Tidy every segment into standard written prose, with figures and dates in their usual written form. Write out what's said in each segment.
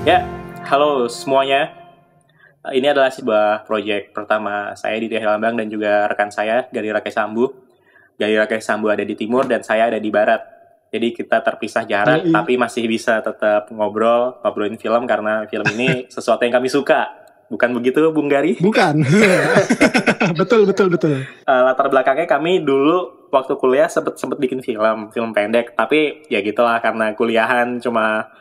Ya, halo semuanya. Ini adalah sebuah proyek pertama saya di Tia Lambang dan juga rekan saya, Gali Rakesh Sambu. Gali Rakesh Sambu ada di timur dan saya ada di barat. Jadi kita terpisah jarak, Yoi. tapi masih bisa tetap ngobrolin film karena film ini sesuatu yang kami suka. Bukan begitu, Bung Gari? Bukan. Betul. Latar belakangnya kami dulu waktu kuliah sempet bikin film pendek. Tapi ya gitulah, karena kuliahan cuma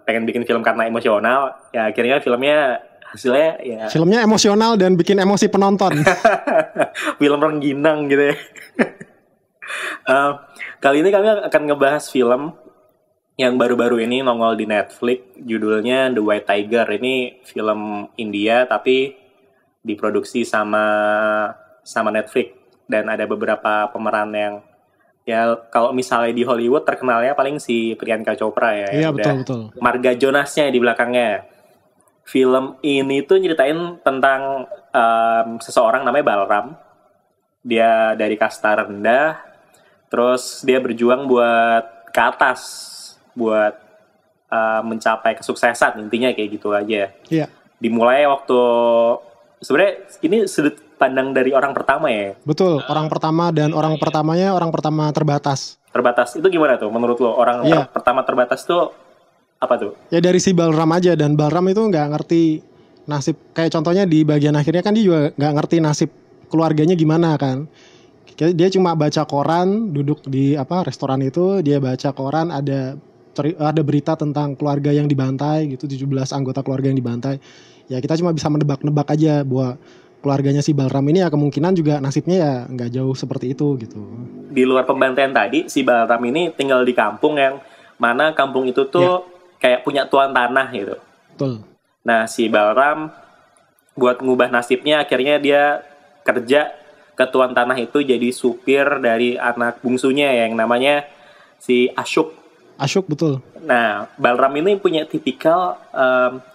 pengen bikin film karena emosional. Ya akhirnya hasilnya ya Filmnya emosional dan bikin emosi penonton. film rengginang gitu ya. Kali ini kami akan ngebahas film yang baru-baru ini nongol di Netflix. Judulnya The White Tiger. Ini film India tapi diproduksi sama Netflix. Dan ada beberapa pemeran yang ya kalau misalnya di Hollywood terkenalnya paling si Priyanka Chopra ya. Iya, betul. Marga Jonasnya di belakangnya. Film ini tuh nyeritain tentang seseorang namanya Balram. Dia dari kasta rendah, terus dia berjuang buat ke atas, buat mencapai kesuksesan, intinya kayak gitu aja. Iya. Dimulai waktu sebenarnya ini sudut pandang dari orang pertama ya. Betul, orang pertama dan orang pertama terbatas. Terbatas itu gimana tuh menurut lo? Orang pertama terbatas tuh apa tuh? Ya dari si Balram aja, dan Balram itu nggak ngerti nasib. Kayak contohnya di bagian akhirnya kan dia juga nggak ngerti nasib keluarganya gimana kan. Dia cuma baca koran, duduk di restoran itu, dia baca koran ada berita tentang keluarga yang dibantai gitu, 17 anggota keluarga yang dibantai. Ya kita cuma bisa menebak-nebak aja bahwa keluarganya si Balram ini ya kemungkinan juga nasibnya ya nggak jauh seperti itu gitu. Di luar pembantaian tadi, si Balram ini tinggal di kampung yang mana kampung itu tuh kayak punya tuan tanah gitu. Betul. Nah si Balram buat ngubah nasibnya akhirnya dia kerja ke tuan tanah itu jadi supir dari anak bungsunya yang namanya si Ashok. Ashok, betul. Nah Balram ini punya tipikal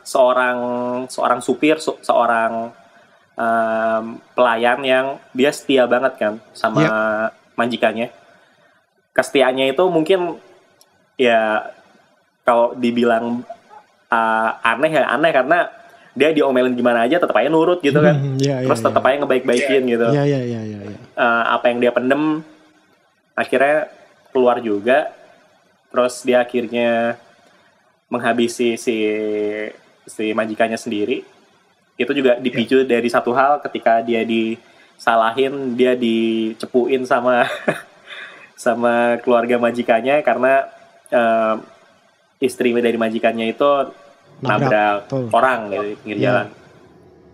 seorang supir, seorang pelayan yang dia setia banget kan sama majikannya. Kesetiaannya itu mungkin ya kalau dibilang aneh karena dia diomelin gimana aja tetap aja nurut gitu kan. Terus tetap aja ngebaik-baikin gitu. Apa yang dia pendem akhirnya keluar juga. Terus dia akhirnya menghabisi si majikannya sendiri. Itu juga dipicu dari satu hal, ketika dia disalahin, dia dicepuin sama sama keluarga majikannya karena istri dari majikannya itu nabrak orang gitu di pinggir jalan.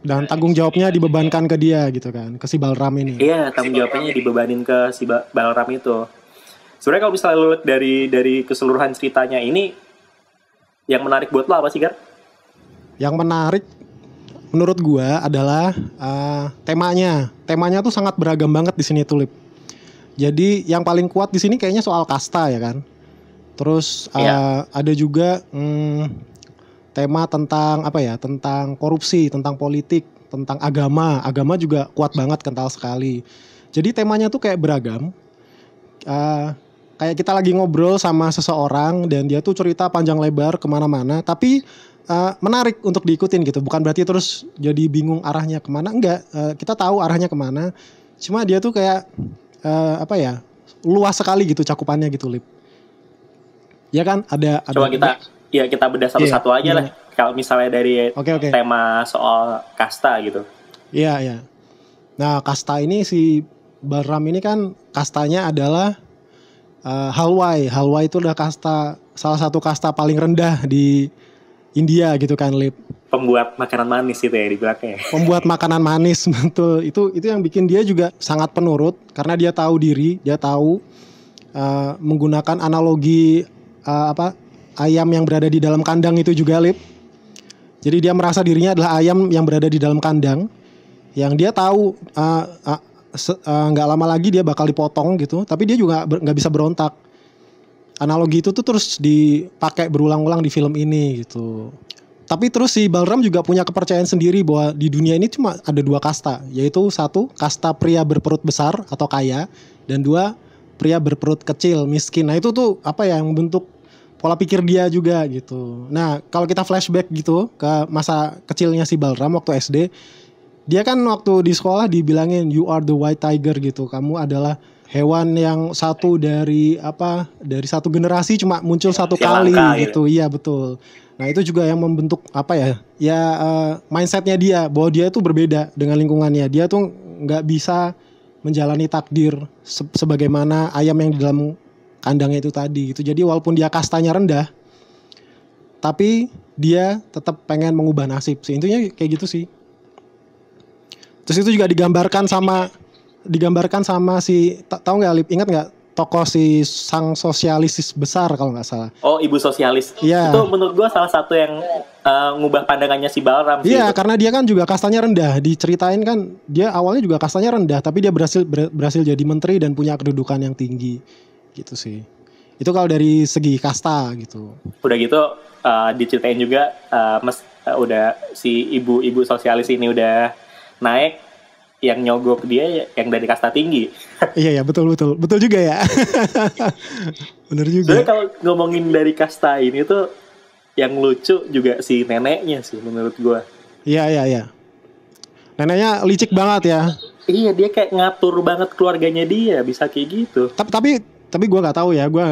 Dan tanggung jawabnya dibebankan ke dia gitu kan, ke si Balram ini. Iya, tanggung jawabnya dibebanin ke si Balram itu. Sebenarnya kalau misalnya lu lihat dari keseluruhan ceritanya ini, yang menarik buat lo apa sih, Gar? Yang menarik menurut gua adalah temanya. Temanya tuh sangat beragam banget di sini tuh, Lip. Jadi yang paling kuat di sini kayaknya soal kasta ya kan. Terus ada juga tema tentang tentang korupsi, tentang politik, tentang agama. Agama juga kuat banget, kental sekali. Jadi temanya tuh kayak beragam. Kayak kita lagi ngobrol sama seseorang dan dia tuh cerita panjang lebar kemana-mana, tapi menarik untuk diikutin gitu. Bukan berarti terus jadi bingung arahnya kemana, enggak. Kita tahu arahnya kemana. Cuma dia tuh kayak luas sekali gitu cakupannya gitu, Lip. Ya kan, ada. Coba kita bedah satu-satu aja lah. Kalau misalnya dari tema soal kasta gitu. Iya. Nah, kasta ini si Balram ini kan kastanya adalah Halwai. Halwai itu udah salah satu kasta paling rendah di India gitu kan, Lip. Pembuat makanan manis itu ya di belakangnya. Pembuat makanan manis, betul. Itu yang bikin dia juga sangat penurut karena dia tahu diri, dia tahu menggunakan analogi ayam yang berada di dalam kandang itu juga, Lip. Jadi dia merasa dirinya adalah ayam yang berada di dalam kandang, yang dia tahu nggak lama lagi dia bakal dipotong gitu, tapi dia juga nggak bisa berontak. Analogi itu tuh terus dipakai berulang-ulang di film ini gitu. Tapi terus si Balram juga punya kepercayaan sendiri bahwa di dunia ini cuma ada dua kasta, yaitu satu kasta pria berperut besar atau kaya, dan dua pria berperut kecil miskin. Nah itu tuh yang membentuk pola pikir dia juga gitu. Nah, kalau kita flashback gitu ke masa kecilnya si Balram waktu SD, dia kan waktu di sekolah dibilangin you are the white tiger gitu. Kamu adalah hewan yang satu dari dari satu generasi cuma muncul satu kali gitu. Iya betul. Nah itu juga yang membentuk mindsetnya dia bahwa dia itu berbeda dengan lingkungannya. Dia tuh nggak bisa menjalani takdir sebagaimana ayam yang di dalam kandangnya itu tadi gitu. Jadi walaupun dia kastanya rendah, tapi dia tetap pengen mengubah nasib sih. Intinya kayak gitu sih. Terus itu juga digambarkan sama si tahu nggak Lip, ingat nggak tokoh si sang sosialis besar kalau nggak salah. Oh, ibu sosialis. Yeah. Itu menurut gua salah satu yang ngubah pandangannya si Balram sih. Iya, karena dia kan juga kastanya rendah. Diceritain kan dia awalnya juga kastanya rendah, tapi dia berhasil jadi menteri dan punya kedudukan yang tinggi. Gitu sih. Itu kalau dari segi kasta gitu. Udah gitu diceritain juga udah si ibu sosialis ini udah naik, yang nyogok dia yang dari kasta tinggi. Iya betul juga ya. Bener juga. Soalnya kalau ngomongin dari kasta ini tuh yang lucu juga si neneknya sih menurut gua. Iya. Neneknya licik banget ya. Iya, dia kayak ngatur banget keluarganya dia, bisa kayak gitu. Tapi gue nggak tahu ya, gue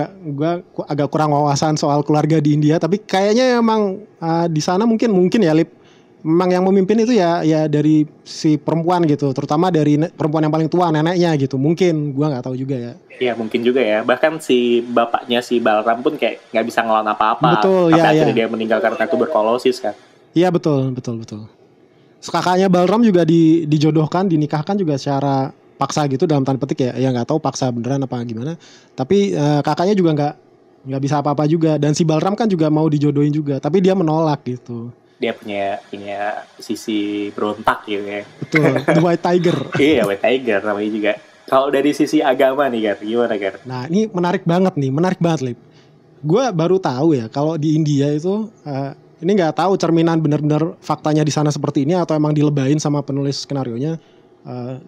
agak kurang wawasan soal keluarga di India. Tapi kayaknya emang di sana mungkin ya Lip, memang yang memimpin itu ya dari si perempuan gitu, terutama dari perempuan yang paling tua, neneknya gitu. Mungkin gue nggak tahu juga ya. Iya mungkin juga ya. Bahkan si bapaknya si Balram pun kayak nggak bisa ngelawan apa-apa. Betul, sampai akhirnya dia meninggal karena tuberkulosis kan. Iya betul. Kakaknya Balram juga dinikahkan juga secara paksa gitu dalam tanda petik ya nggak tahu paksa beneran apa gimana, tapi kakaknya juga nggak bisa apa-apa juga, dan si Balram kan juga mau dijodohin juga tapi dia menolak gitu. Dia punya sisi berontak gitu ya. Betul. The White Tiger. Iya, White Tiger namanya juga. Kalau dari sisi agama nih Gar, gimana Gar? Nah ini menarik banget Lip. Gue baru tahu ya kalau di India itu ini nggak tahu cerminan benar-benar faktanya di sana seperti ini atau emang dilebain sama penulis skenarionya.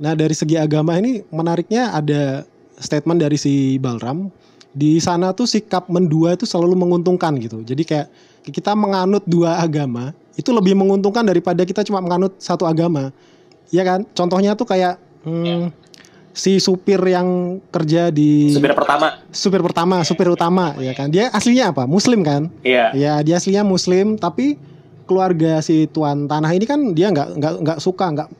Nah dari segi agama ini menariknya ada statement dari si Balram. Di sana tuh sikap mendua itu selalu menguntungkan gitu. Jadi kayak kita menganut dua agama itu lebih menguntungkan daripada kita cuma menganut satu agama. Iya kan? Contohnya tuh kayak si supir yang kerja di supir utama ya kan. Dia aslinya apa? Muslim kan? Iya. Ya dia aslinya Muslim tapi keluarga si tuan tanah ini kan dia nggak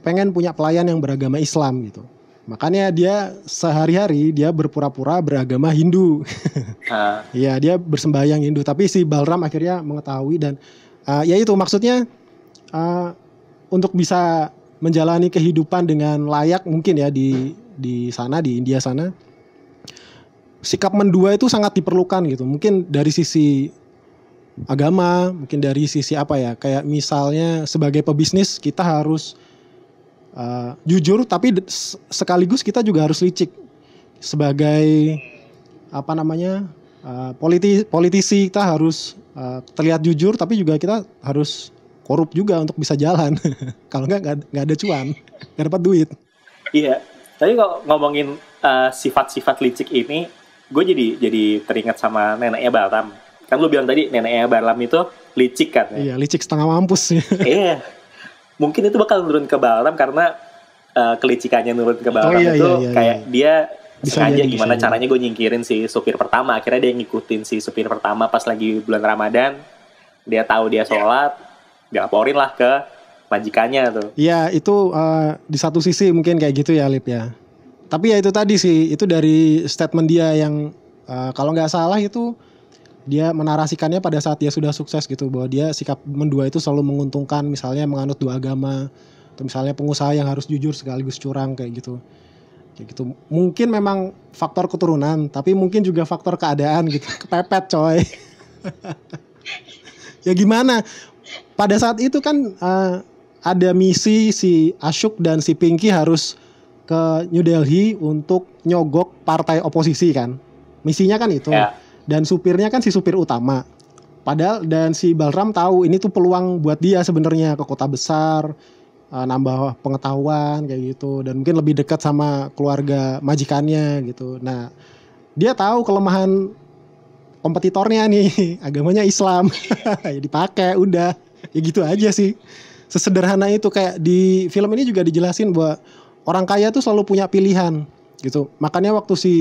pengen punya pelayan yang beragama Islam gitu. Makanya dia sehari-hari dia berpura-pura beragama Hindu. Ya dia bersembahyang Hindu. Tapi si Balram akhirnya mengetahui dan ya itu maksudnya untuk bisa menjalani kehidupan dengan layak mungkin ya di sana di India sana, sikap mendua itu sangat diperlukan gitu. Mungkin dari sisi agama, mungkin dari sisi kayak misalnya sebagai pebisnis kita harus jujur tapi sekaligus kita juga harus licik. Sebagai politisi kita harus terlihat jujur tapi juga kita harus korup juga untuk bisa jalan. Kalau nggak ada cuan, nggak dapat duit. Iya, tapi kalau ngomongin sifat-sifat licik ini, gue jadi teringat sama neneknya Balram. Kan lu bilang tadi neneknya Balram itu licik kan ya? Iya, licik setengah mampus. Iya. Mungkin itu bakal turun ke Balram karena kelicikannya nurun ke Balram kayak dia sengaja gimana caranya gue nyingkirin si supir pertama. Akhirnya dia ngikutin si supir pertama pas lagi bulan Ramadan. Dia tahu dia sholat, dia laporin lah ke majikannya tuh. Iya, itu di satu sisi mungkin kayak gitu ya Lip ya. Tapi ya itu tadi sih, itu dari statement dia yang kalau nggak salah itu dia menarasikannya pada saat dia sudah sukses gitu, bahwa dia sikap mendua itu selalu menguntungkan, misalnya menganut dua agama atau misalnya pengusaha yang harus jujur sekaligus curang kayak gitu. Mungkin memang faktor keturunan, tapi mungkin juga faktor keadaan gitu. Kepepet coy. Ya gimana? Pada saat itu kan ada misi si Ashok dan si Pinky harus ke New Delhi untuk nyogok partai oposisi kan. Misinya kan itu. Yeah. Dan supirnya kan si supir utama. Padahal dan si Balram tahu ini tuh peluang buat dia sebenarnya ke kota besar, nambah pengetahuan kayak gitu, dan mungkin lebih dekat sama keluarga majikannya gitu. Nah, dia tahu kelemahan kompetitornya nih, agamanya Islam. Ya dipakai udah. Ya gitu aja sih. Sesederhana itu. Kayak di film ini juga dijelasin bahwa orang kaya tuh selalu punya pilihan gitu. Makanya waktu si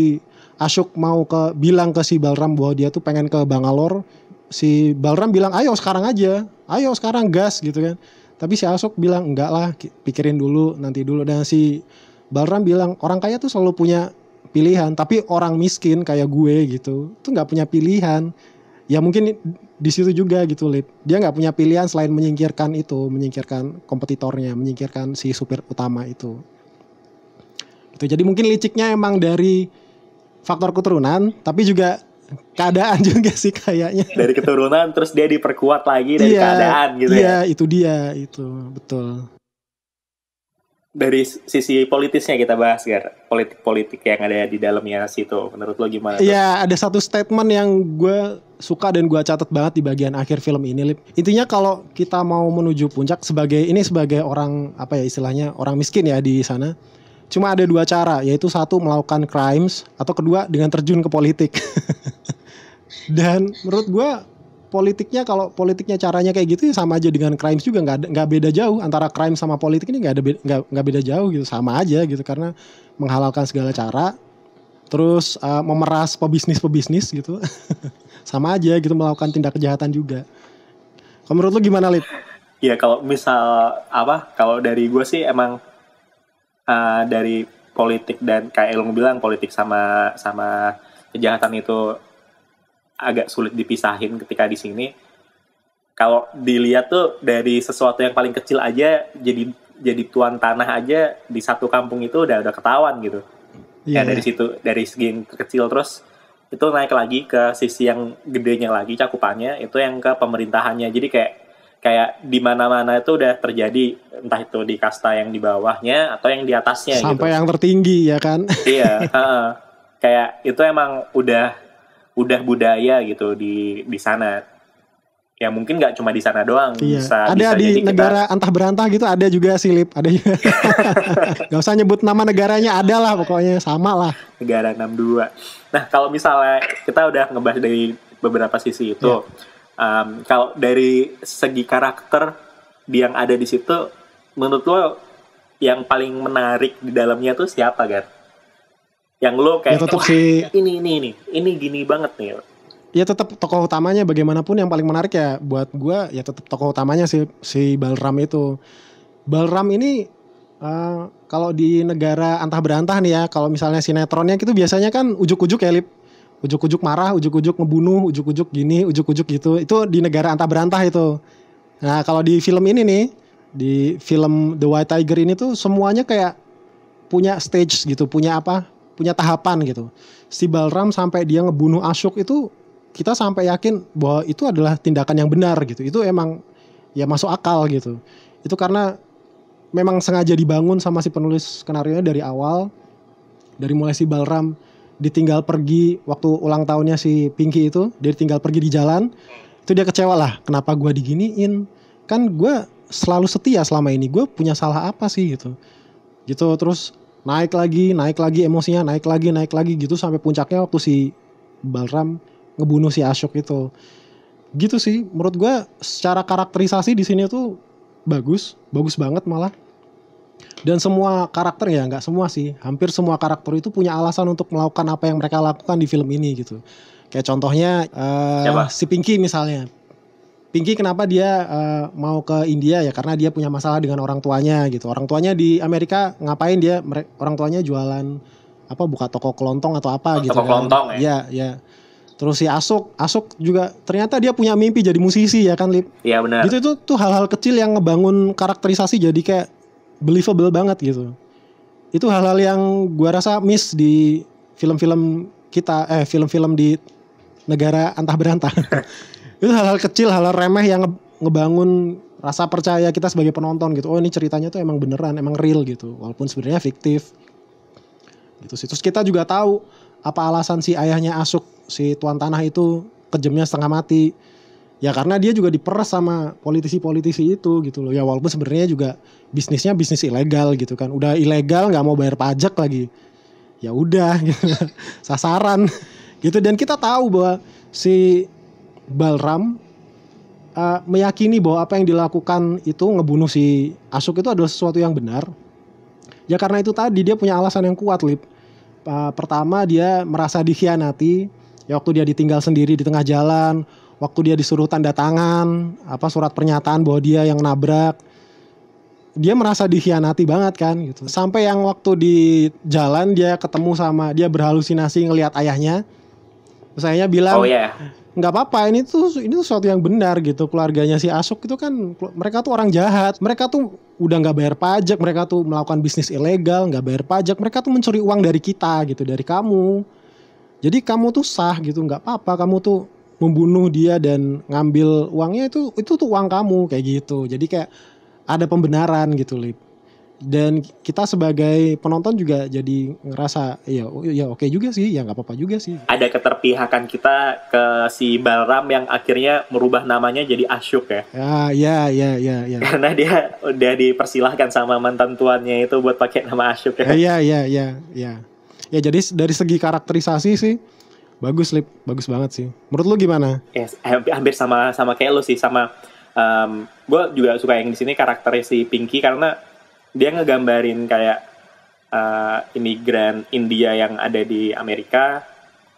Ashok mau bilang ke si Balram bahwa dia tuh pengen ke Bangalore, si Balram bilang ayo sekarang aja, ayo sekarang gas gitu kan. Tapi si Ashok bilang enggak lah, pikirin dulu, nanti dulu. Dan si Balram bilang orang kaya tuh selalu punya pilihan, tapi orang miskin kayak gue gitu tuh nggak punya pilihan. Ya mungkin di situ juga gitu, Lip. Dia nggak punya pilihan selain menyingkirkan kompetitornya, menyingkirkan si supir utama itu. Gitu. Jadi mungkin liciknya emang dari faktor keturunan, tapi juga keadaan juga sih kayaknya. Dari keturunan terus dia diperkuat lagi dari keadaan gitu ya. Iya, itu dia, itu betul. Dari sisi politisnya kita bahas, Gar. Politik-politik yang ada di dalamnya situ. Menurut lo gimana? Iya, ada satu statement yang gue suka dan gue catat banget di bagian akhir film ini, Lip. Intinya kalau kita mau menuju puncak sebagai orang apa ya istilahnya, orang miskin ya di sana. Cuma ada dua cara, yaitu satu melakukan crimes, atau kedua dengan terjun ke politik. Dan menurut gue kalau politiknya caranya kayak gitu ya sama aja dengan crimes juga, nggak beda jauh antara crime sama politik ini, nggak beda jauh gitu, sama aja gitu, karena menghalalkan segala cara, terus memeras pebisnis gitu, sama aja gitu, melakukan tindak kejahatan juga. Kalau menurut lu gimana, Lip? Ya kalau kalau dari gue sih emang dari politik dan kayak lo bilang politik sama kejahatan itu agak sulit dipisahin ketika di sini. Kalau dilihat tuh dari sesuatu yang paling kecil aja jadi tuan tanah aja di satu kampung itu udah ketahuan gitu. Yeah. Ya dari situ, dari segi yang kecil terus itu naik lagi ke sisi yang gedenya lagi cakupannya, itu yang ke pemerintahannya. Jadi kayak di mana-mana itu udah terjadi, entah itu di kasta yang di bawahnya atau yang di atasnya sampai gitu. Yang tertinggi ya kan. Iya, kayak itu emang udah budaya gitu di sana. Ya mungkin nggak cuma di sana doang. Iya. Bisa di negara antah berantah gitu ada juga sih, Lip. Ada juga. Gak usah nyebut nama negaranya, ada lah pokoknya, sama lah. Negara 62. Nah kalau misalnya kita udah ngebahas dari beberapa sisi itu. Yeah. Kalau dari segi karakter yang ada di situ, menurut lo yang paling menarik di dalamnya tuh siapa, Gar? Yang lo kayak ya, ini gini banget nih. Ya tetap tokoh utamanya bagaimanapun yang paling menarik ya buat gue ya tetap tokoh utamanya si Balram itu. Balram ini kalau di negara antah berantah nih ya, kalau misalnya sinetronnya gitu biasanya kan ujuk-ujuk ya, Lip. Ujuk-ujuk marah, ujuk-ujuk ngebunuh, ujuk-ujuk gini, ujuk-ujuk gitu. Itu di negara antah berantah itu. Nah kalau di film ini nih, di film The White Tiger ini tuh semuanya kayak punya stage gitu, punya tahapan gitu. Si Balram sampai dia ngebunuh Ashok itu, kita sampai yakin bahwa itu adalah tindakan yang benar gitu. Itu emang ya masuk akal gitu. Itu karena memang sengaja dibangun sama si penulis skenarionya dari awal. Dari mulai si Balram ditinggal pergi waktu ulang tahunnya si Pinky itu, dia ditinggal pergi di jalan, itu dia kecewa lah, kenapa gue diginiin, kan gue selalu setia selama ini, gue punya salah apa sih gitu. Terus naik lagi emosinya, naik lagi gitu sampai puncaknya waktu si Balram ngebunuh si Ashok itu. Gitu sih, menurut gue secara karakterisasi di sini tuh bagus banget malah. Dan semua karakter ya, nggak semua sih, hampir semua karakter itu punya alasan untuk melakukan apa yang mereka lakukan di film ini gitu. Kayak contohnya si Pinky misalnya. Pinky kenapa dia mau ke India ya, karena dia punya masalah dengan orang tuanya gitu. Orang tuanya di Amerika ngapain orang tuanya jualan buka toko kelontong atau apa gitu. Toko kelontong ya. Ya. Terus si Ashok juga ternyata dia punya mimpi jadi musisi ya kan, Lip. Iya benar. Gitu itu tuh hal-hal kecil yang ngebangun karakterisasi jadi kayak believable banget gitu. Itu hal-hal yang gua rasa miss di film-film kita, film-film di negara antah berantah. Itu hal-hal kecil, hal-hal remeh yang ngebangun rasa percaya kita sebagai penonton gitu. Oh ini ceritanya tuh emang beneran, emang real gitu. Walaupun sebenarnya fiktif. Gitu sih. Terus kita juga tahu apa alasan si ayahnya Ashok, si tuan tanah itu kejamnya setengah mati. Ya karena dia juga diperas sama politisi-politisi itu gitu loh. Ya walaupun sebenarnya juga bisnisnya bisnis ilegal gitu kan. Udah ilegal nggak mau bayar pajak lagi. Ya udah gitu. Sasaran gitu. Dan kita tahu bahwa si Balram meyakini bahwa apa yang dilakukan itu ngebunuh si Ashok itu adalah sesuatu yang benar. Ya karena itu tadi dia punya alasan yang kuat, Lip. Pertama dia merasa dikhianati, ya waktu dia ditinggal sendiri di tengah jalan, waktu dia disuruh tanda tangan surat pernyataan bahwa dia yang nabrak. Dia merasa dikhianati banget kan gitu. Sampai yang waktu di jalan dia ketemu sama, dia berhalusinasi ngelihat ayahnya. Terus ayahnya bilang, nggak apa-apa, ini tuh sesuatu yang benar gitu. Keluarganya si Ashok itu kan mereka tuh orang jahat, mereka tuh udah nggak bayar pajak, mereka tuh melakukan bisnis ilegal, nggak bayar pajak, mereka tuh mencuri uang dari kita gitu, dari kamu. Jadi kamu tuh sah gitu, nggak apa-apa kamu tuh membunuh dia dan ngambil uangnya, itu tuh uang kamu kayak gitu. Jadi kayak ada pembenaran gitu, Lip. Dan kita sebagai penonton juga jadi ngerasa ya oke juga sih, ya nggak apa-apa juga sih. Ada keterpihakan kita ke si Balram yang akhirnya merubah namanya jadi Ashok ya. Ya. Karena dia udah dipersilahkan sama mantan tuannya itu buat pakai nama Ashok ya. Ya. Ya jadi dari segi karakterisasi sih bagus, Lip, bagus banget sih. Menurut lu gimana? Yes, hampir sama kayak lu sih, sama gue juga suka yang di sini karakternya si Pinky karena dia ngegambarin kayak imigran India yang ada di Amerika,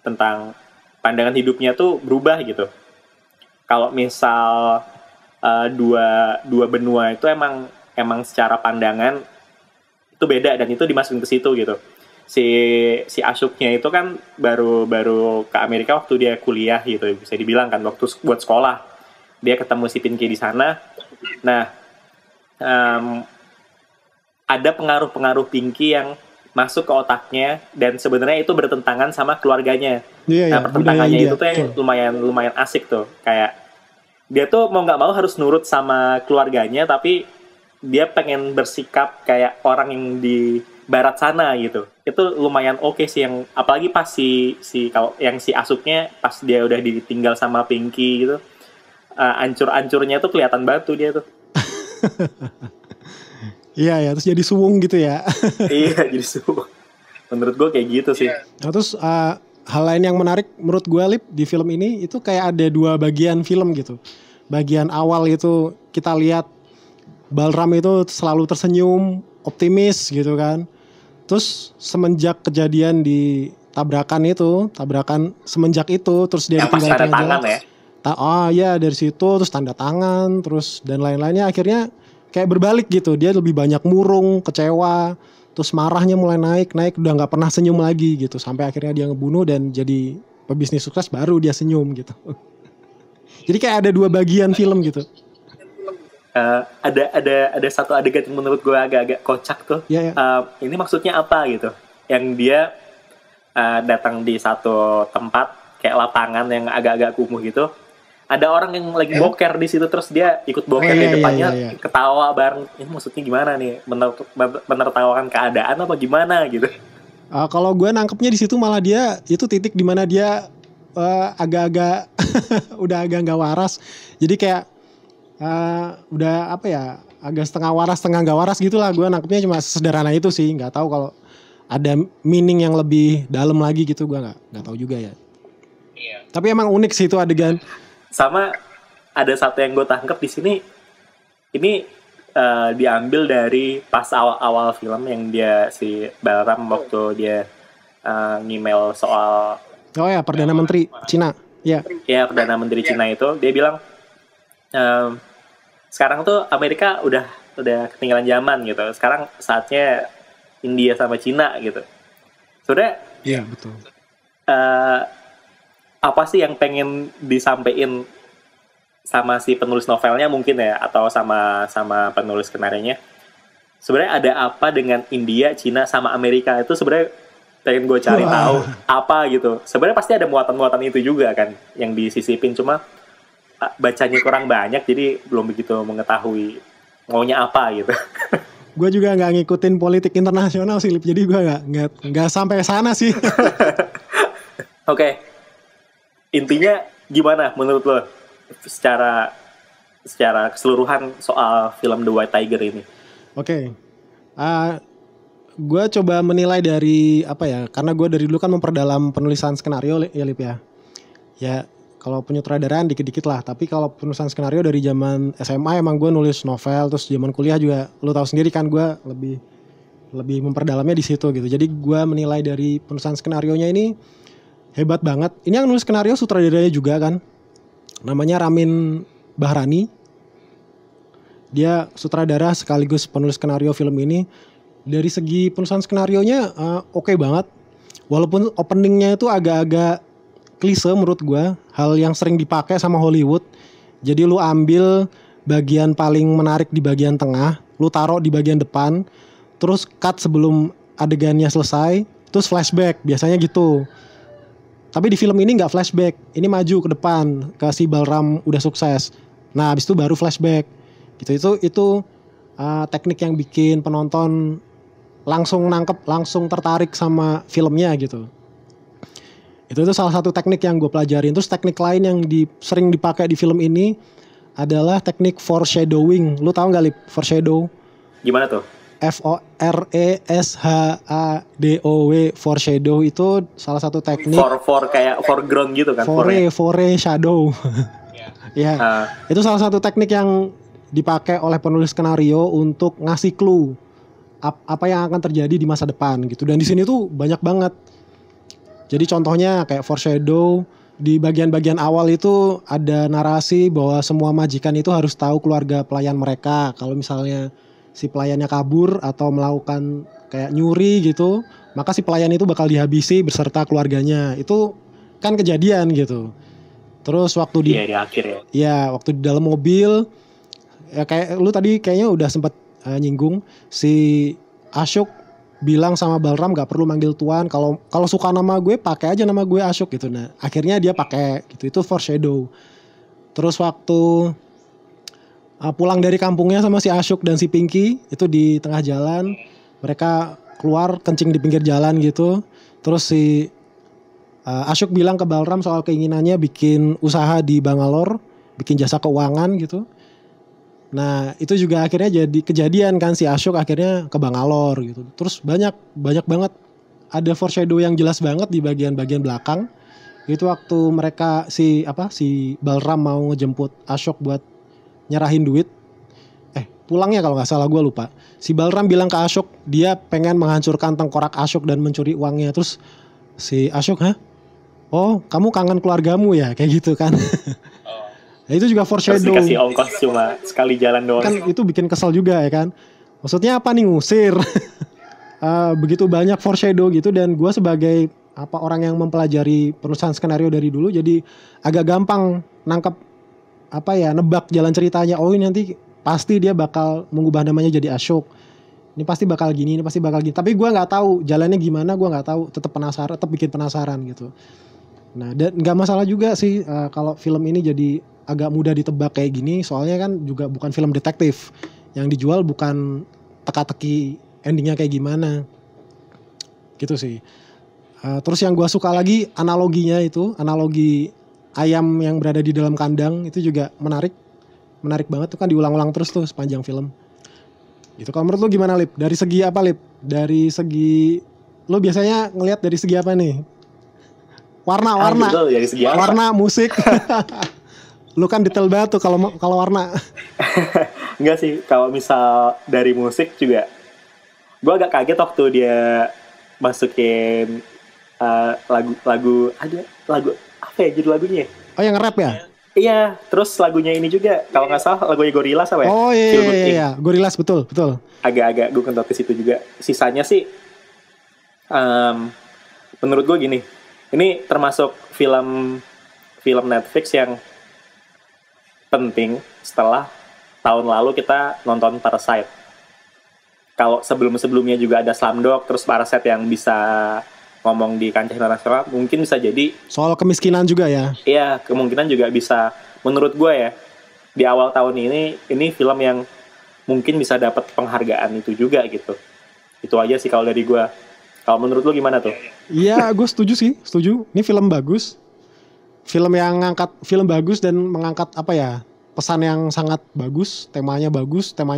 tentang pandangan hidupnya tuh berubah gitu. Kalau misal dua benua itu emang secara pandangan itu beda, dan itu dimasukin ke situ gitu. Si Ashoknya itu kan baru ke Amerika waktu dia kuliah gitu, bisa dibilang kan, waktu buat sekolah dia ketemu si Pinky di sana. Nah, ada pengaruh-pengaruh Pinky yang masuk ke otaknya, dan sebenarnya itu bertentangan sama keluarganya. Pertentangannya itu tuh yang lumayan asik tuh. Kayak dia tuh mau nggak mau harus nurut sama keluarganya, tapi dia pengen bersikap kayak orang yang di barat sana gitu. Itu lumayan oke sih, yang apalagi pas si kalau yang si Ashoknya pas dia udah ditinggal sama Pinky gitu, ancur-ancurnya tuh kelihatan batu dia tuh. Iya, terus jadi suwung gitu ya. Iya, jadi suwung. Menurut gue kayak gitu sih. Nah, terus hal lain yang menarik menurut gue, Lip, di film ini itu kayak ada dua bagian film gitu. Bagian awal itu kita lihat Balram itu selalu tersenyum, optimis gitu kan. Terus semenjak kejadian di tabrakan semenjak itu terus dia ditinggal tanda tangan ya. Dari situ terus tanda tangan terus dan lain-lainnya, akhirnya kayak berbalik gitu. Dia lebih banyak murung, kecewa, terus marahnya mulai naik, udah nggak pernah senyum lagi gitu. Sampai akhirnya dia ngebunuh dan jadi pebisnis sukses, baru dia senyum gitu. Jadi kayak ada dua bagian film gitu. Ada satu adegan yang menurut gue agak-agak kocak tuh. Ini maksudnya apa gitu? Yang dia datang di satu tempat kayak lapangan yang agak-agak kumuh gitu. Ada orang yang lagi boker di situ, terus dia ikut boker di depannya, ketawa bareng. Ini maksudnya gimana nih? Menertawakan keadaan apa gimana gitu? Kalau gue nangkepnya di situ malah dia itu titik di mana dia agak-agak udah agak nggak waras. Jadi kayak udah agak setengah waras setengah nggak waras gitulah. Gue nangkepnya cuma sederhana itu sih. Nggak tahu kalau ada meaning yang lebih dalam lagi gitu. Gue nggak tahu juga ya. Iya. Tapi emang unik sih itu adegan. Sama ada satu yang gue tangkap di sini, ini diambil dari pas awal-awal film yang dia si Balram waktu dia ngemail soal Perdana Menteri Cina. Ya, Perdana Menteri Cina itu dia bilang sekarang tuh Amerika udah ketinggalan zaman gitu. Sekarang saatnya India sama Cina gitu. Sudah. Iya, betul. Apa sih yang pengen disampaikan sama si penulis novelnya mungkin ya, atau sama penulis skenarionya? Sebenarnya ada apa dengan India, Cina sama Amerika? Itu sebenarnya pengen gue cari tahu apa gitu. Sebenarnya pasti ada muatan-muatan itu juga kan yang disisipin, cuma bacanya kurang banyak, jadi belum begitu mengetahui maunya apa gitu. Gue juga nggak ngikutin politik internasional sih, Lip, jadi gue nggak sampai sana sih. Oke. Intinya gimana menurut lo secara keseluruhan soal film The White Tiger ini? Oke. Gue coba menilai dari karena gue dari dulu kan memperdalam penulisan skenario ya, Lip ya. Ya Kalau penyutradaraan dikit-dikit lah. Tapi kalau penulisan skenario dari zaman SMA emang gue nulis novel. Terus zaman kuliah juga lu tahu sendiri kan gue lebih memperdalamnya di situ gitu. Jadi gue menilai dari penulisan skenarionya ini hebat banget. Ini yang nulis skenario sutradaranya juga kan. Namanya Ramin Bahrani. Dia sutradara sekaligus penulis skenario film ini. Dari segi penulisan skenarionya oke banget. Walaupun openingnya itu agak-agak klise menurut gue, hal yang sering dipakai sama Hollywood. Jadi lu ambil bagian paling menarik di bagian tengah, lu taruh di bagian depan, terus cut sebelum adegannya selesai, terus flashback, biasanya gitu. Tapi di film ini nggak flashback, ini maju ke depan, ke si Balram udah sukses. Nah, habis itu baru flashback. Gitu itu teknik yang bikin penonton langsung nangkep, langsung tertarik sama filmnya gitu. Itu salah satu teknik yang gue pelajarin. Terus teknik lain yang sering dipakai di film ini adalah teknik foreshadowing. Lu tahu nggak, Lip, foreshadow? Gimana tuh? FORESHADOW, foreshadow itu salah satu teknik. For kayak foreground gitu kan? Foreshadow. Ya, itu salah satu teknik yang dipakai oleh penulis skenario untuk ngasih clue apa yang akan terjadi di masa depan gitu. Dan di sini tuh banyak banget. Jadi contohnya kayak foreshadow, di bagian-bagian awal itu ada narasi bahwa semua majikan itu harus tahu keluarga pelayan mereka. Kalau misalnya si pelayannya kabur atau melakukan kayak nyuri gitu, maka si pelayan itu bakal dihabisi beserta keluarganya. Itu kan kejadian gitu. Terus waktu di akhir ya. Iya, waktu di dalam mobil, ya kayak lu tadi kayaknya udah sempat nyinggung, si Ashok bilang sama Balram gak perlu manggil tuan, kalau suka nama gue pakai aja nama gue Ashok gitu. Nah akhirnya dia pakai gitu, itu foreshadow. Terus waktu pulang dari kampungnya sama si Ashok dan si Pinky, itu di tengah jalan mereka keluar kencing di pinggir jalan gitu. Terus si Ashok bilang ke Balram soal keinginannya bikin usaha di Bangalore, bikin jasa keuangan gitu. Nah itu juga akhirnya jadi kejadian kan, si Ashok akhirnya ke Bangalore gitu. Terus banyak banget ada foreshadow yang jelas banget di bagian-bagian belakang. Itu waktu mereka si Balram mau ngejemput Ashok buat nyerahin duit. Pulangnya kalau nggak salah, gue lupa. Si Balram bilang ke Ashok dia pengen menghancurkan tengkorak Ashok dan mencuri uangnya. Terus si Ashok, oh kamu kangen keluargamu ya, kayak gitu kan. Nah, itu juga foreshadow. Terus dikasih ongkos cuma sekali jalan doang. Kan itu bikin kesel juga ya kan. Maksudnya apa nih, ngusir? Begitu banyak foreshadow gitu. Dan gue sebagai orang yang mempelajari penulisan skenario dari dulu, jadi agak gampang nangkep nebak jalan ceritanya. Oh ini nanti pasti dia bakal mengubah namanya jadi Ashok. Ini pasti bakal gini, ini pasti bakal gini. Tapi gue nggak tahu jalannya gimana, gue nggak tahu. Tetap bikin penasaran gitu. Nah, dan nggak masalah juga sih kalau film ini jadi agak mudah ditebak kayak gini, soalnya kan juga bukan film detektif. Yang dijual bukan teka-teki endingnya kayak gimana. Gitu sih. Terus yang gue suka lagi analoginya itu, analogi ayam yang berada di dalam kandang itu juga menarik. Menarik banget tuh kan, diulang-ulang terus tuh sepanjang film. Gitu. Kalau menurut lu gimana, Lip? Dari segi apa, Lip? Dari segi lu biasanya ngelihat dari segi apa nih? Warna. Dari segi apa? Warna, musik. Lu kan detail banget tuh kalau warna. Enggak sih, kalau misal dari musik juga gue agak kaget waktu dia masukin lagu apa ya judul lagunya? Oh yang nge-rap ya? Iya, terus lagunya ini juga kalau nggak salah lagunya Gorillaz apa ya? Oh iya, Gorillaz betul. Agak gue kentot ke situ juga. Sisanya sih menurut gue gini, ini termasuk film Netflix yang penting setelah tahun lalu kita nonton Parasite. Kalau sebelumnya juga ada Slumdog, terus Parasite yang bisa ngomong di kancah internasional, mungkin bisa jadi soal kemiskinan juga ya. Iya, kemungkinan juga bisa. Menurut gue ya, di awal tahun ini film yang mungkin bisa dapat penghargaan itu juga gitu. Itu aja sih kalau dari gue. Kalau menurut lu gimana tuh? Iya, gue setuju. Ini film bagus. Film bagus dan mengangkat pesan yang sangat bagus, temanya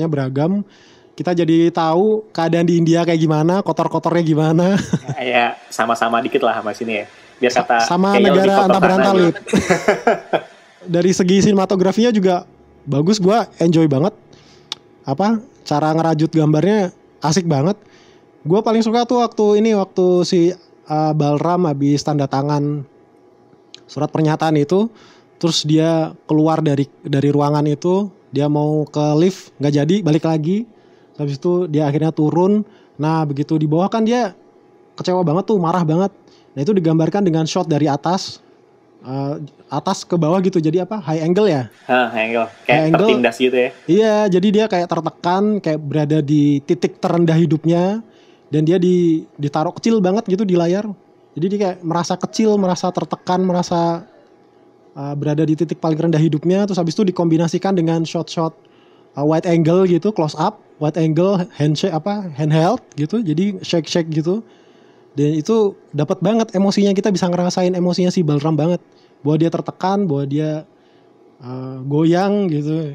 beragam. Kita jadi tahu keadaan di India kayak gimana, kotor-kotornya gimana. Ya sama-sama dikit lah sama sini ya. biar kata sama kayaknya lebih negara kotor antah berantah tanah Lip. Dari segi sinematografinya juga bagus, gue enjoy banget. Apa cara ngerajut gambarnya asik banget. Gue paling suka tuh waktu si Balram habis tanda tangan surat pernyataan itu, terus dia keluar dari ruangan itu, dia mau ke lift nggak jadi, balik lagi. Habis itu dia akhirnya turun. Nah begitu di bawah kan dia kecewa banget tuh, marah banget. Nah itu digambarkan dengan shot dari atas ke bawah gitu, jadi apa, high angle ya. High angle kayak High angle, tertindas gitu ya. iya, jadi dia kayak tertekan, kayak berada di titik terendah hidupnya, dan dia ditaruh kecil banget gitu di layar. Jadi dia kayak merasa kecil, merasa tertekan, merasa berada di titik paling rendah hidupnya. Terus habis itu dikombinasikan dengan shot-shot wide angle gitu, close up, wide angle, handheld gitu, jadi shake gitu. Dan itu dapat banget emosinya, kita bisa ngerasain emosinya si Balram banget, bahwa dia tertekan, bahwa dia goyang gitu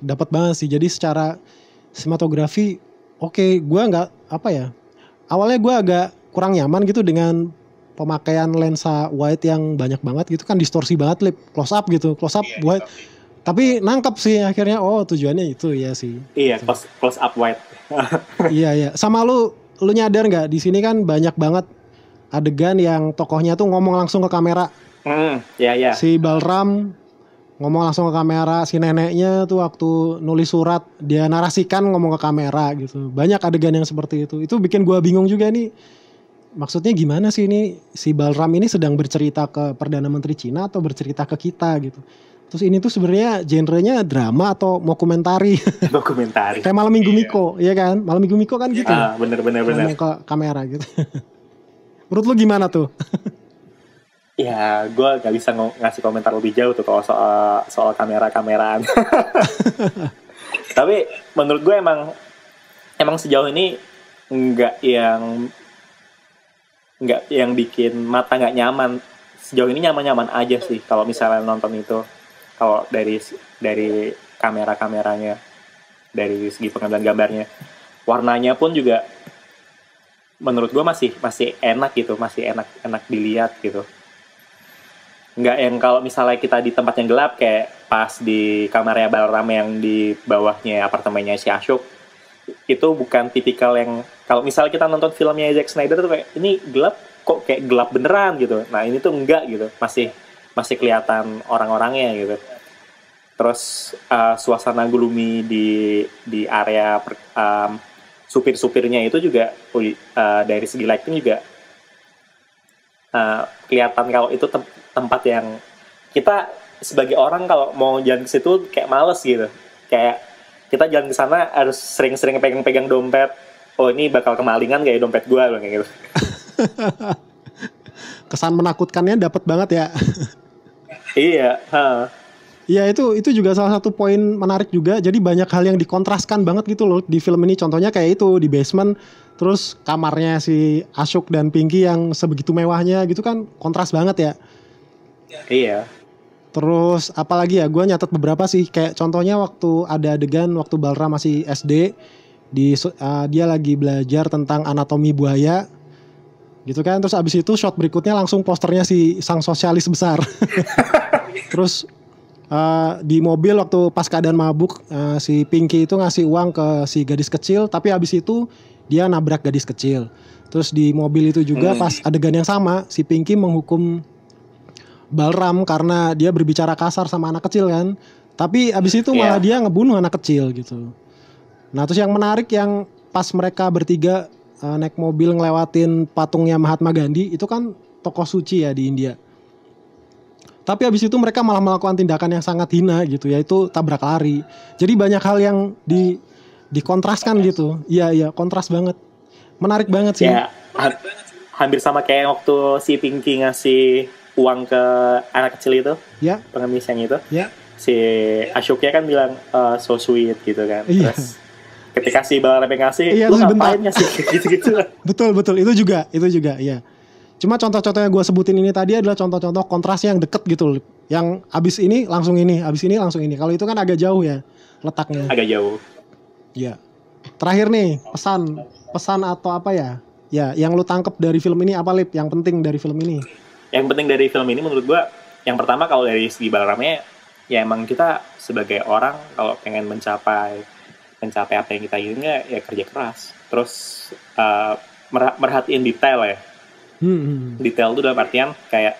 dapat banget sih. Jadi secara sinematografi oke. Gue nggak awalnya gue agak kurang nyaman gitu dengan pemakaian lensa wide yang banyak banget gitu kan, distorsi banget Lip, close up wide. Tapi nangkep sih akhirnya, oh tujuannya itu ya sih. Iya, close up wide. Iya. Sama lu nyadar nggak di sini kan banyak banget adegan yang tokohnya tuh ngomong langsung ke kamera. Iya. Si Balram ngomong langsung ke kamera, si neneknya tuh waktu nulis surat dia narasikan ngomong ke kamera gitu. Banyak adegan yang seperti itu. Itu bikin gua bingung juga nih. Maksudnya gimana sih ini si Balram ini sedang bercerita ke Perdana Menteri Cina atau bercerita ke kita gitu. Terus ini tuh sebenarnya genrenya drama atau dokumentari. Dokumentari. Kayak Malam Minggu Miko, iya kan? Malam Minggu Miko kan gitu. Bener. Ngomong ke kamera gitu. Menurut lu gimana tuh? Ya, gue gak bisa ngasih komentar lebih jauh tuh kalau soal kamera-kameraan. Tapi menurut gue emang sejauh ini nggak yang bikin mata nggak nyaman. Sejauh ini nyaman-nyaman aja sih kalau misalnya nonton itu. Kalau dari kamera-kameranya, dari segi pengambilan gambarnya, warnanya pun juga menurut gue masih enak gitu, masih enak dilihat gitu. Nggak yang kalau misalnya kita di tempat yang gelap kayak pas di kamarnya Balram yang di bawahnya apartemennya si Ashok, itu bukan tipikal yang kalau misalnya kita nonton filmnya Zack Snyder tuh kayak ini gelap kok kayak gelap beneran gitu. Nah ini tuh enggak gitu, masih kelihatan orang-orangnya gitu. Terus suasana gloomy di area supir-supirnya itu juga dari segi lighting juga kelihatan kalau itu tempat yang kita sebagai orang kalau mau jalan ke situ kayak males gitu. Kayak kita jalan ke sana harus sering-sering pegang-pegang dompet. Oh ini bakal kemalingan kayak dompet gue loh kayak gitu. Kesan menakutkannya dapat banget ya. Iya. Iya itu juga salah satu poin menarik juga. Jadi banyak hal yang dikontraskan banget gitu loh di film ini. Contohnya kayak itu di basement, terus kamarnya si Ashok dan Pinky yang sebegitu mewahnya gitu kan, kontras banget ya. Iya. Terus apalagi ya, gue nyatet beberapa sih. Kayak contohnya waktu ada adegan waktu Balram masih SD, dia lagi belajar tentang anatomi buaya gitu kan. Terus abis itu shot berikutnya langsung posternya si sang sosialis besar. Terus di mobil waktu pas keadaan mabuk, si Pinky itu ngasih uang ke si gadis kecil, tapi abis itu dia nabrak gadis kecil. Terus di mobil itu juga pas adegan yang sama, si Pinky menghukum Balram karena dia berbicara kasar sama anak kecil kan. Tapi abis itu malah dia ngebunuh anak kecil gitu. Nah terus yang menarik yang pas mereka bertiga naik mobil ngelewatin patungnya Mahatma Gandhi, itu kan tokoh suci ya di India. Tapi abis itu mereka malah melakukan tindakan yang sangat hina gitu, yaitu tabrak lari. Jadi banyak hal yang dikontraskan gitu. Iya, kontras banget. Menarik banget sih. Ya, hampir sama kayak waktu si Pinky ngasih uang ke anak kecil itu. Ya. Pengemis yang itu. Ya. Si Ashoknya kan bilang so sweet gitu kan. Iya. Terus ketika si Balram ngasih, lu ngapain ngasih gitu-gitu. Betul. Itu juga, iya. Cuma contoh-contoh yang gue sebutin ini tadi adalah contoh-contoh kontrasnya yang deket gitu. Yang abis ini langsung ini, abis ini langsung ini. Kalau itu kan agak jauh ya letaknya. Agak jauh. Iya. Terakhir nih, pesan atau apa ya? Ya, yang lu tangkep dari film ini apa, Lip? Yang penting dari film ini? yang penting dari film ini menurut gue, yang pertama kalau dari segi Balaramnya, ya emang kita sebagai orang kalau pengen mencapai apa yang kita inginkan ya kerja keras, terus merhatiin detail ya. Detail itu dalam artian kayak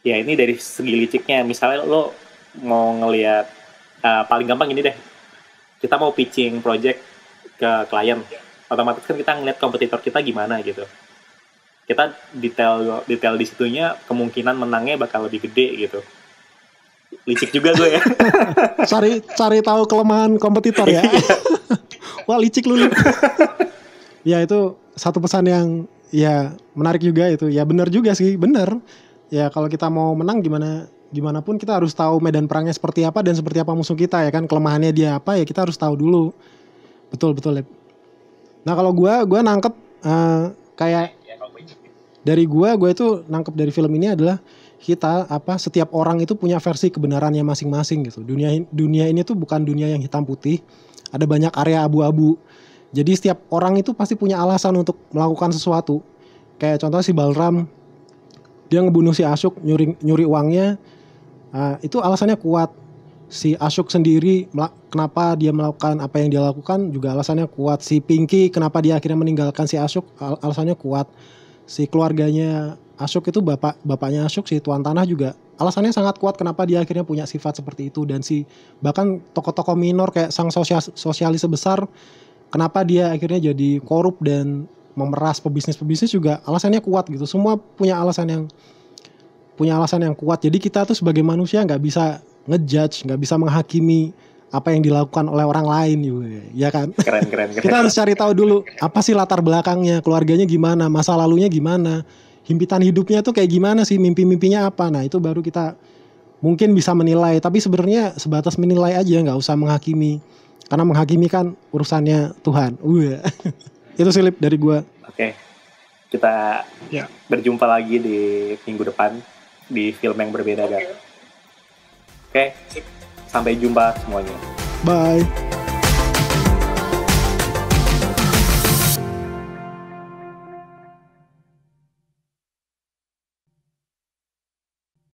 ya ini dari segi liciknya, misalnya lo mau ngelihat paling gampang ini deh, kita mau pitching project ke klien, otomatis kan kita ngeliat kompetitor kita gimana gitu, kita detail di situnya, kemungkinan menangnya bakal lebih gede gitu. Licik juga gue ya. cari tahu kelemahan kompetitor ya. Wah licik lu. Ya itu satu pesan yang ya menarik juga itu. Ya benar juga sih, benar. Ya kalau kita mau menang gimana pun kita harus tahu medan perangnya seperti apa dan seperti apa musuh kita ya kan. Kelemahannya dia apa ya kita harus tahu dulu. Betul Lip. Nah kalau gue nangkep kayak dari gue itu nangkep dari film ini adalah setiap orang itu punya versi kebenarannya masing-masing gitu. Dunia ini tuh bukan dunia yang hitam putih. Ada banyak area abu-abu. Jadi setiap orang itu pasti punya alasan untuk melakukan sesuatu. Kayak contoh si Balram, dia ngebunuh si Ashok, nyuri uangnya. Itu alasannya kuat. Si Ashok sendiri kenapa dia melakukan apa yang dia lakukan juga alasannya kuat. Si Pinky kenapa dia akhirnya meninggalkan si Ashok alasannya kuat. Si keluarganya Ashok itu bapaknya Ashok, si Tuan Tanah juga alasannya sangat kuat kenapa dia akhirnya punya sifat seperti itu. Dan bahkan tokoh-tokoh minor kayak sang sosialis besar, kenapa dia akhirnya jadi korup dan memeras pebisnis juga alasannya kuat gitu. Semua punya alasan yang kuat. Jadi kita tuh sebagai manusia nggak bisa ngejudge, nggak bisa menghakimi apa yang dilakukan oleh orang lain gitu, ya kan? Keren. Kita harus cari tahu dulu apa sih latar belakangnya, keluarganya gimana, masa lalunya gimana, himpitan hidupnya tuh kayak gimana sih, mimpi-mimpinya apa. Nah itu baru kita mungkin bisa menilai. Tapi sebenarnya sebatas menilai aja, nggak usah menghakimi. Karena menghakimi kan urusannya Tuhan. Itu Silip dari gue. Oke. Kita berjumpa lagi di minggu depan di film yang berbeda. Oke. Sampai jumpa semuanya. Bye.